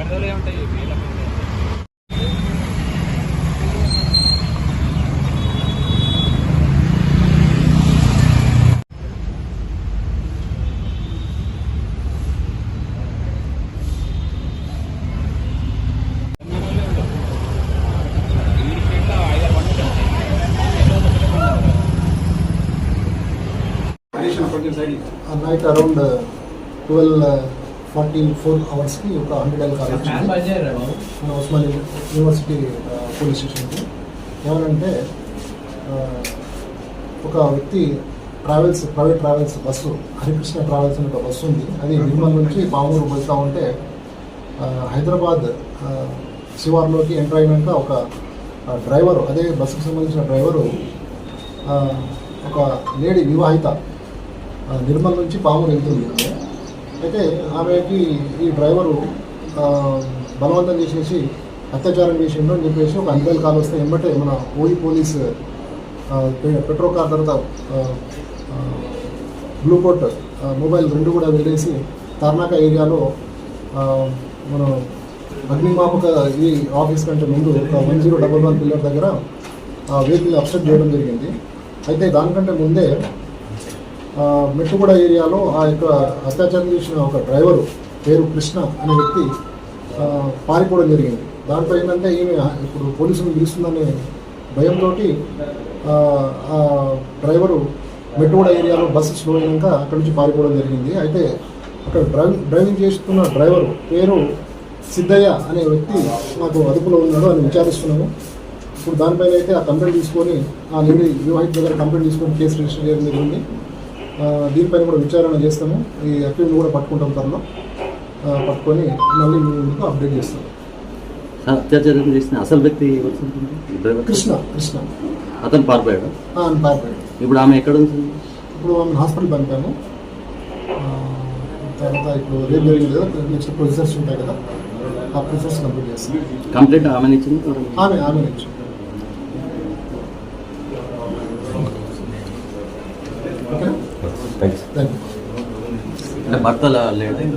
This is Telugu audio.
వరదలు ఏముంటాయి నైట్ అరౌండ్ 12:44 అవర్స్కి ఒక 100 కాల్ వచ్చింది మన ఉస్మాన్ యూనివర్సిటీ పోలీస్ స్టేషన్కి. ఏమనంటే ఒక వ్యక్తి private travels bus, Harikrishna travels అనే ఒక బస్సు ఉంది. అది నిర్మల్ నుంచి పామూరు వెళ్తూ ఉంటే హైదరాబాద్ శివార్లోకి ఎంటర్ అయినాక ఒక డ్రైవరు, అదే బస్సుకు సంబంధించిన డ్రైవరు ఒక లేడీ వివాహిత నిర్మల్ నుంచి పామూరు వెళ్తుంది. అయితే ఆమెకి ఈ డ్రైవరు బలవంతం చేసేసి అత్యాచారం చేసిండు అని చెప్పేసి ఒక 100 కాల్ వస్తే వెంబటే మన ఓయి పోలీస్ పెట్రో కార్ తర్వాత బ్లూకోట్ మొబైల్ 2 కూడా వెళ్ళేసి తార్నాక ఏరియాలో మన అగ్నిమాపక ఈ ఆఫీస్ కంటే ముందు ఒక 1011 పిల్లర్ దగ్గర వెహికల్ అబ్స్ట్రక్ట్ చేయడం జరిగింది. అయితే దానికంటే ముందే మెట్టుగూడ ఏరియాలో ఆ యొక్క అత్యాచారం చేసిన ఒక డ్రైవరు పేరు కృష్ణ అనే వ్యక్తి పారిపోవడం జరిగింది. దాంట్లో ఏంటంటే ఈమె ఇప్పుడు పోలీసులు పిలుస్తుందనే భయంతో ఆ డ్రైవరు మెట్టుగూడ ఏరియాలో బస్సు స్లో అయినాక అక్కడి నుంచి పారిపోవడం జరిగింది. అయితే అక్కడ డ్రైవింగ్ చేస్తున్న డ్రైవరు పేరు సిద్ధయ్య అనే వ్యక్తి మాకు అదుపులో ఉన్నాడు అని విచారిస్తున్నాము. ఇప్పుడు దానిపైన అయితే ఆ కంప్లైంట్ తీసుకొని ఆ లేడీ వివాహిత దగ్గర కంప్లైంట్ తీసుకొని కేసు రిజిస్టర్ చేయడం జరిగింది. దీనిపైన కూడా విచారణ చేస్తాము. ఈ అక్యూజ్ని కూడా పట్టుకుంటాం, త్వరలో పట్టుకొని మళ్ళీ మీకు అప్డేట్ చేస్తాం. అత్యాచారం చేసిన అసలు వ్యక్తి కృష్ణ అతను పారిపోయాడు. ఇప్పుడు ఆమె ఎక్కడ ఉంది? ఇప్పుడు ఆమె హాస్పిటల్ పంపాము. తర్వాత ఇప్పుడు రేపు జరిగింది కదా, నెక్స్ట్ ప్రొసీజర్స్ ఉంటాయి కదా, ఆ ప్రొసీజర్స్ కంప్లీట్ చేస్తాం. కంప్లైంట్ ఆమె ఇచ్చింది? ఆమె ఇచ్చింది. ఓకే, అంటే భర్త లేదు.